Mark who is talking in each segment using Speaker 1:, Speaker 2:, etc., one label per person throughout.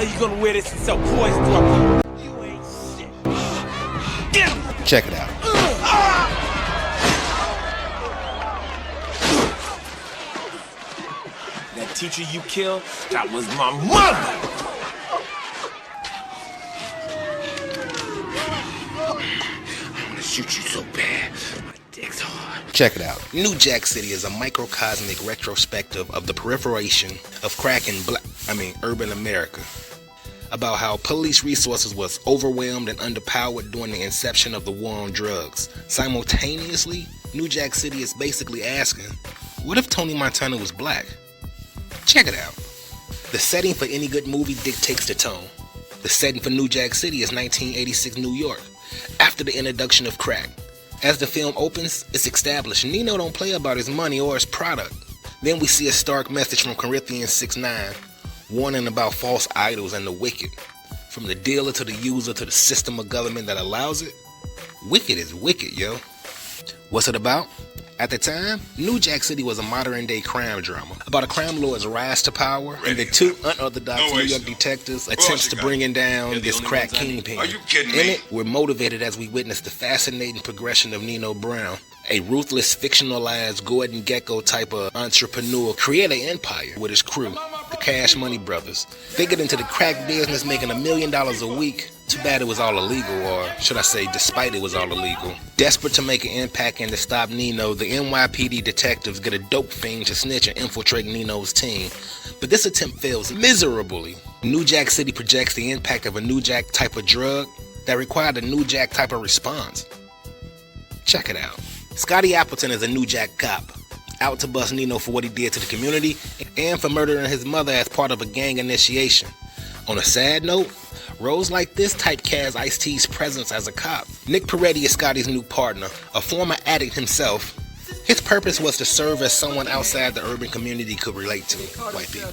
Speaker 1: hell you gonna wear this and sell poison to our people? You ain't shit. Get him!
Speaker 2: Check it out.
Speaker 1: That teacher you killed, that was my mother! I wanna shoot you so bad. My dick's hard.
Speaker 2: Check it out. New Jack City is a microcosmic retrospective of the proliferation of crack in urban America. About how police resources was overwhelmed and underpowered during the inception of the war on drugs. Simultaneously, New Jack City is basically asking, what if Tony Montana was black? Check it out. The setting for any good movie dictates the tone. The setting for New Jack City is 1986 New York, after the introduction of crack. As the film opens, it's established Nino don't play about his money or his product. Then we see a stark message from Corinthians 6:9, warning about false idols and the wicked. From the dealer to the user to the system of government that allows it, wicked is wicked, yo. What's it about? At the time, New Jack City was a modern-day crime drama about a crime lord's rise to power and the two unorthodox New York detectives' attempts to bring down this crack kingpin.
Speaker 3: Are you kidding me?
Speaker 2: In it, we're motivated as we witness the fascinating progression of Nino Brown, a ruthless, fictionalized Gordan Gecko type of entrepreneur, create an empire with his crew, the Cash Money Brothers. They get into the crack business making $1 million a week. Too bad it was all illegal, or should I say despite it was all illegal. Desperate to make an impact and to stop Nino, the NYPD detectives get a dope fiend to snitch and infiltrate Nino's team. But this attempt fails miserably. New Jack City projects the impact of a New Jack type of drug that required a New Jack type of response. Check it out. Scotty Appleton is a New Jack cop, out to bust Nino for what he did to the community and for murdering his mother as part of a gang initiation. On a sad note, roles like this typecast Ice-T's presence as a cop. Nick Peretti is Scotty's new partner, a former addict himself. His purpose was to serve as someone outside the urban community could relate to, white people.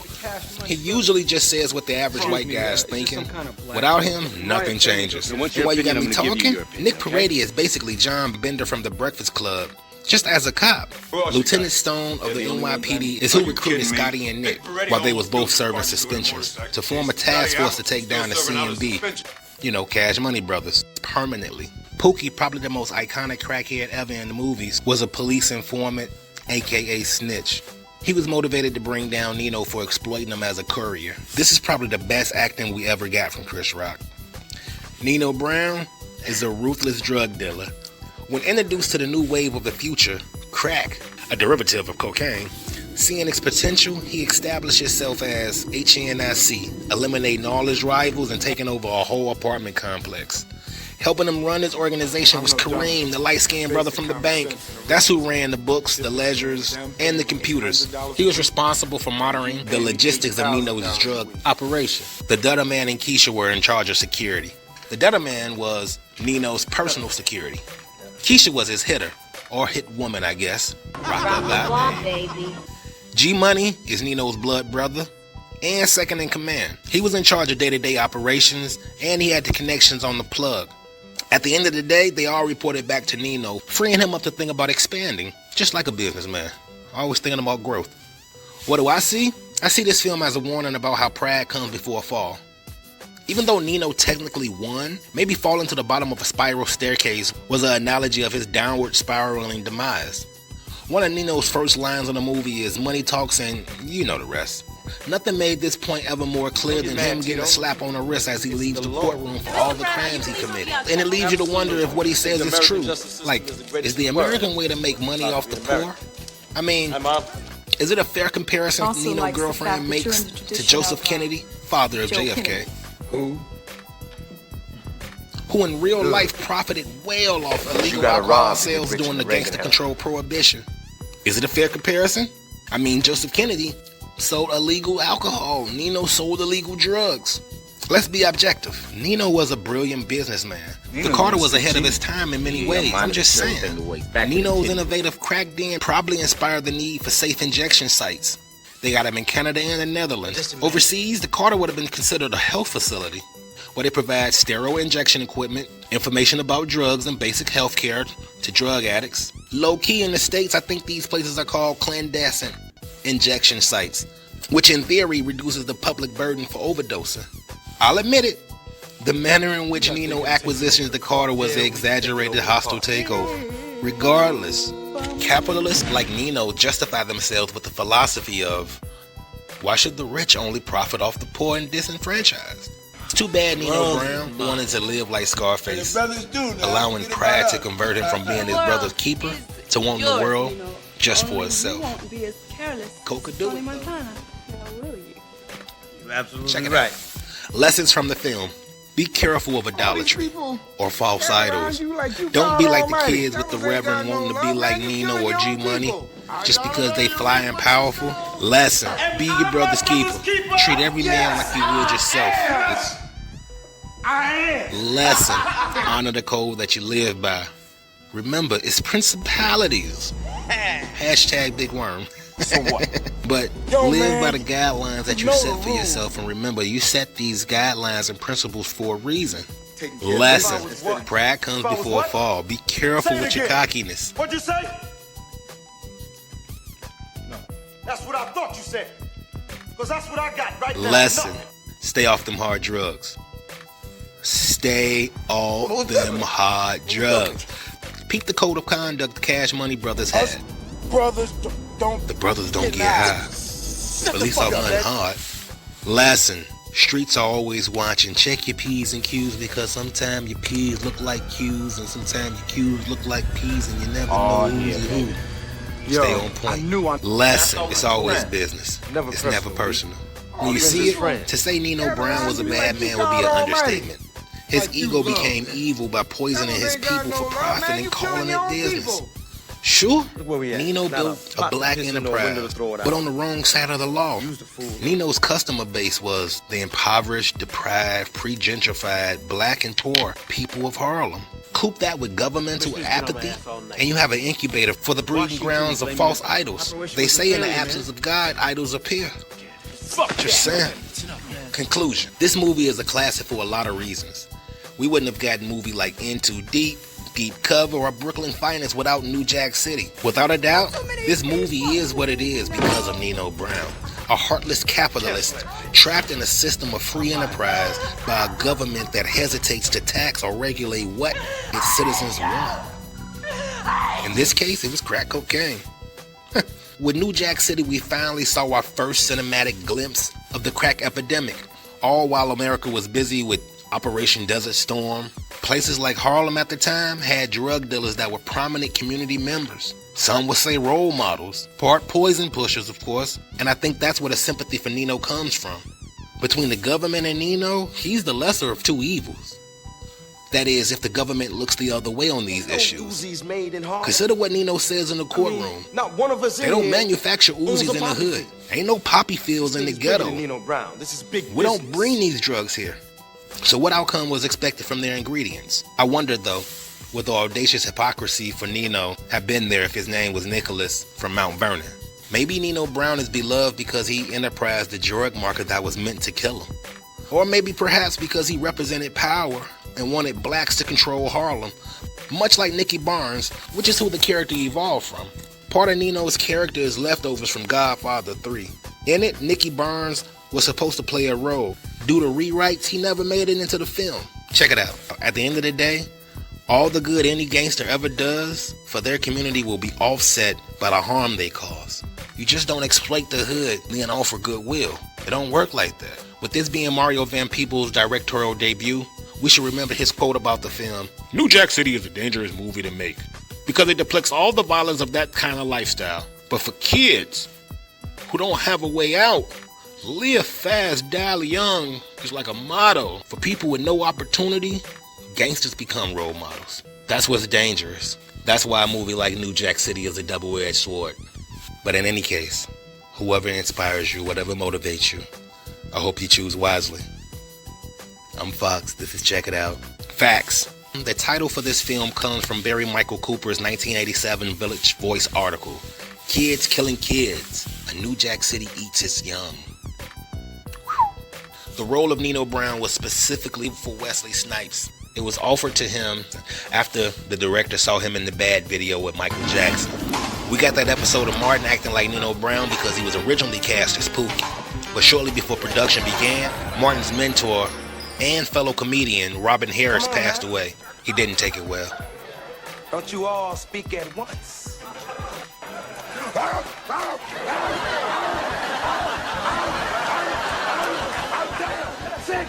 Speaker 2: He usually just says what the average white guy is thinking. Without him, nothing changes. And while you got me talking, Nick Peretti is basically John Bender from The Breakfast Club, just as a cop. Lieutenant Stone of the NYPD is who recruited Scotty and Nick while they was both serving suspensions to form a task force to take down the CMB, Cash Money Brothers, permanently. Pookie, probably the most iconic crackhead ever in the movies, was a police informant, aka snitch. He was motivated to bring down Nino for exploiting him as a courier. This is probably the best acting we ever got from Chris Rock. Nino Brown is a ruthless drug dealer. When introduced to the new wave of the future, crack, a derivative of cocaine, seeing its potential, he established himself as HNIC, eliminating all his rivals and taking over a whole apartment complex. Helping him run his organization was Kareem, the light-skinned brother from the bank. That's who ran the books, the ledgers, and the computers. He was responsible for monitoring the logistics of Nino's drug operation. The Dutta Man and Keisha were in charge of security. The Dutta Man was Nino's personal security. Keisha was his hitter, or hit woman, I guess. Rock baby. G-Money is Nino's blood brother and second in command. He was in charge of day-to-day operations, and he had the connections on the plug. At the end of the day, they all reported back to Nino, freeing him up to think about expanding, just like a businessman, always thinking about growth. What do I see? I see this film as a warning about how pride comes before a fall. Even though Nino technically won, maybe falling to the bottom of a spiral staircase was an analogy of his downward spiraling demise. One of Nino's first lines in the movie is "Money talks," and you know the rest. Nothing made this point ever more clear than him getting a slap on the wrist as he leaves the courtroom for all the crimes he committed. And it leaves you to wonder if what he says is true. Like, is the American way to make money off the poor? I mean, is it a fair comparison Nino's girlfriend makes to Joseph Kennedy, father of JFK? Who in real life profited well off illegal alcohol sales during the gangster control prohibition. Is it a fair comparison? I mean, Joseph Kennedy sold illegal alcohol. Nino sold illegal drugs. Let's be objective. Nino was a brilliant businessman. The Carter was ahead of his time in many ways. I'm just saying. Nino's innovative crack den probably inspired the need for safe injection sites. They got them in Canada and the Netherlands. Overseas, the Carter would have been considered a health facility, where they provide sterile injection equipment, information about drugs and basic health care to drug addicts. Low-key in the States, I think these places are called clandestine injection sites, which in theory reduces the public burden for overdosing. I'll admit it. The manner in which Nino acquisitions the Carter was an exaggerated hostile takeover. Regardless, capitalists like Nino justify themselves with the philosophy of, why should the rich only profit off the poor and disenfranchised? It's too bad Nino Brown wanted to live like Scarface, allowing pride to convert him from being his brother's keeper to wanting the world just for itself. Coke could do it.
Speaker 3: You're absolutely
Speaker 2: Check it
Speaker 3: right.
Speaker 2: out. Lessons from the film. Be careful of idolatry or false idols. Don't be like the kids with the reverend wanting to be like Nino or G Money just because they fly and powerful. Lesson. Be your brother's keeper. Treat every man like you would yourself. Lesson. Honor the code that you live by. Remember, it's principalities. Hashtag Big Worm.
Speaker 3: So what?
Speaker 2: But live by the guidelines that you set for yourself, and remember, you set these guidelines and principles for a reason. Lesson. Pride comes before a fall. Be careful with your cockiness.
Speaker 1: What'd you say? No. That's what I thought you said. Because that's what I got right now.
Speaker 2: Lesson. Stay off them hard drugs. Stay off them hard drugs. Peep the code of conduct the Cash Money brothers had. The brothers don't get high. At least off nothing hard. Lesson. Streets are always watching. Check your P's and Q's because sometimes your P's look like Q's and sometimes your Q's look like P's and you never know who's who. Stay on point. Lesson. It's always business. It's never personal. When you see it, to say Nino Brown was a bad man would be an understatement. His ego became evil by poisoning his people for profit and calling it business. Sure, Nino built a black enterprise, but on the wrong side of the law. Nino's customer base was the impoverished, deprived, pre-gentrified, black and poor people of Harlem. Coupe that with governmental apathy, and you have an incubator for the breeding grounds of false idols. They say in the absence of God, idols appear. Just saying. Conclusion. This movie is a classic for a lot of reasons. We wouldn't have gotten a movie like In Too Deep, Deep Cover, or Brooklyn Finest without New Jack City. Without a doubt, this movie is what it is because of Nino Brown, a heartless capitalist trapped in a system of free enterprise by a government that hesitates to tax or regulate what its citizens want. In this case, it was crack cocaine. With New Jack City, we finally saw our first cinematic glimpse of the crack epidemic, all while America was busy with Operation Desert Storm. Places like Harlem at the time had drug dealers that were prominent community members. Some would say role models, part poison pushers, of course, and I think that's where the sympathy for Nino comes from. Between the government and Nino, he's the lesser of two evils. That is, if the government looks the other way on these issues. Consider what Nino says in the courtroom. They don't manufacture Uzis in the hood. Ain't no poppy fields in the ghetto. We don't bring these drugs here. So what outcome was expected from their ingredients? I wonder though, would the audacious hypocrisy for Nino have been there if his name was Nicholas from Mount Vernon? Maybe Nino Brown is beloved because he enterprised the drug market that was meant to kill him. Or maybe perhaps because he represented power and wanted blacks to control Harlem, much like Nicky Barnes, which is who the character evolved from. Part of Nino's character is leftovers from Godfather 3. In it, Nicky Barnes was supposed to play a role. Due to rewrites, he never made it into the film. Check it out. At the end of the day, all the good any gangster ever does for their community will be offset by the harm they cause. You just don't exploit the hood then offer goodwill. It don't work like that. With this being Mario Van Peebles' directorial debut, we should remember his quote about the film. New Jack City is a dangerous movie to make because it depicts all the violence of that kind of lifestyle. But for kids who don't have a way out, live fast, die young is like a motto. For people with no opportunity, gangsters become role models. That's what's dangerous. That's why a movie like New Jack City is a double-edged sword. But in any case, whoever inspires you, whatever motivates you, I hope you choose wisely. I'm Fox, this is Check It Out. Facts. The title for this film comes from Barry Michael Cooper's 1987 Village Voice article, Kids Killing Kids, A New Jack City Eats Its Young. The role of Nino Brown was specifically for Wesley Snipes. It was offered to him after the director saw him in the Bad video with Michael Jackson. We got that episode of Martin acting like Nino Brown because he was originally cast as Pookie. But shortly before production began, Martin's mentor, and fellow comedian Robin Harris passed away. He didn't take it well.
Speaker 1: Don't you all speak at once? Sick!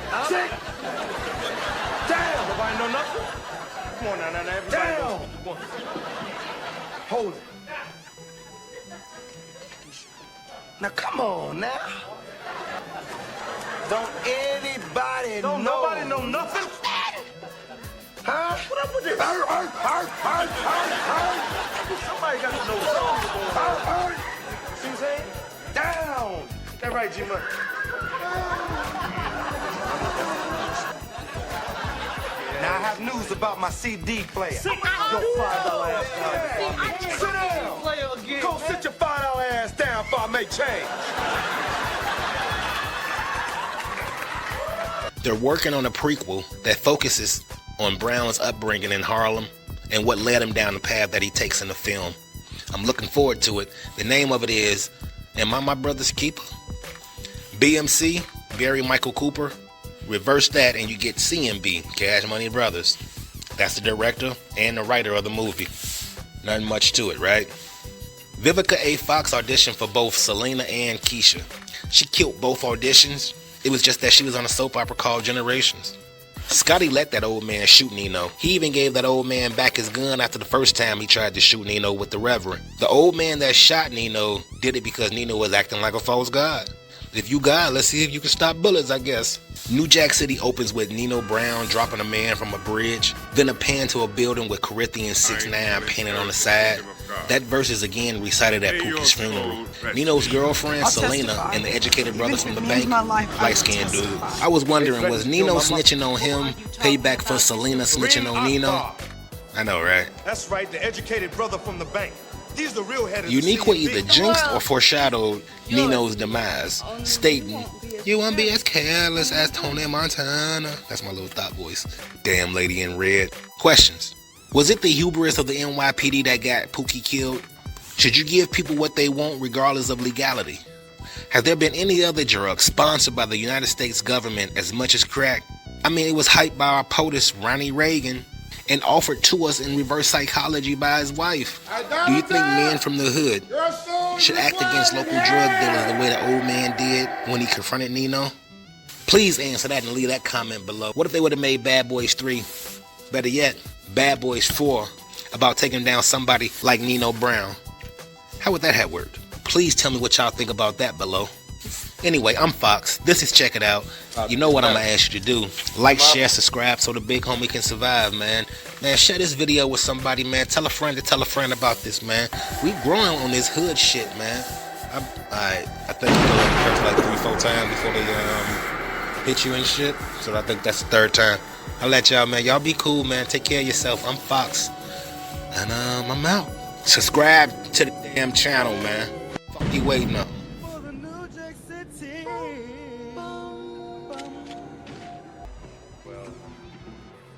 Speaker 1: Damn! Nobody know nothing? Come on now, everybody knows. Hold it. Now come on now. Don't anybody know? Don't nobody know nothing? Huh? What up with this? Somebody got to know something going on. See what I'm saying? Down! That right, G-Money? Now I have news about my CD player. Sit down! Go $5 ass down. Sit down! Go sit your $5 ass down before I make change.
Speaker 2: They're working on a prequel that focuses on Brown's upbringing in Harlem and what led him down the path that he takes in the film. I'm looking forward to it. The name of it is Am I My Brother's Keeper? BMC, Barry Michael Cooper. Reverse that and you get CMB, Cash Money Brothers. That's the director and the writer of the movie. Nothing much to it, right? Vivica A. Fox auditioned for both Selena and Keisha. She killed both auditions. It was just that she was on a soap opera called Generations. Scotty let that old man shoot Nino. He even gave that old man back his gun after the first time he tried to shoot Nino with the Reverend. The old man that shot Nino did it because Nino was acting like a false god. If you God, let's see if you can stop bullets, I guess. New Jack City opens with Nino Brown dropping a man from a bridge, then a pan to a building with Corinthians 6:9 painted on the side. That verse is again recited at Pookie's funeral. Nino's girlfriend, Selena, and the educated brother from the bank, light-skinned dude. I was wondering, was Nino snitching on him payback for Selena snitching on Nino? I know, right?
Speaker 1: That's right, the educated brother from the bank. He's the real head of the
Speaker 2: Uniqua
Speaker 1: CMB.
Speaker 2: either jinxed or foreshadowed Nino's demise, stating, "You won't be as careless as Tony Montana." That's my little thought voice. Damn lady in red. Questions. Was it the hubris of the NYPD that got Pookie killed? Should you give people what they want regardless of legality? Has there been any other drug sponsored by the United States government as much as crack? I mean, it was hyped by our POTUS, Ronnie Reagan, and offered to us in reverse psychology by his wife. Do you think men from the hood should act against local drug dealers the way the old man did when he confronted Nino? Please answer that and leave that comment below. What if they would have made Bad Boys 3, better yet, Bad Boys 4, about taking down somebody like Nino Brown? How would that have worked? Please tell me what y'all think about that below. Anyway, I'm Fox. This is Check It Out. You know what I'm going to ask you to do. Like, share, subscribe so the big homie can survive, man. Man, share this video with somebody, man. Tell a friend to tell a friend about this, man. We growing on this hood shit, man. I think you go like 3-4 times before they hit you and shit. So I think that's the third time. I'll let y'all, man. Y'all be cool, man. Take care of yourself. I'm Fox. And I'm out. Subscribe to the damn channel, man. Fuck you waiting on.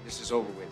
Speaker 4: This is over with.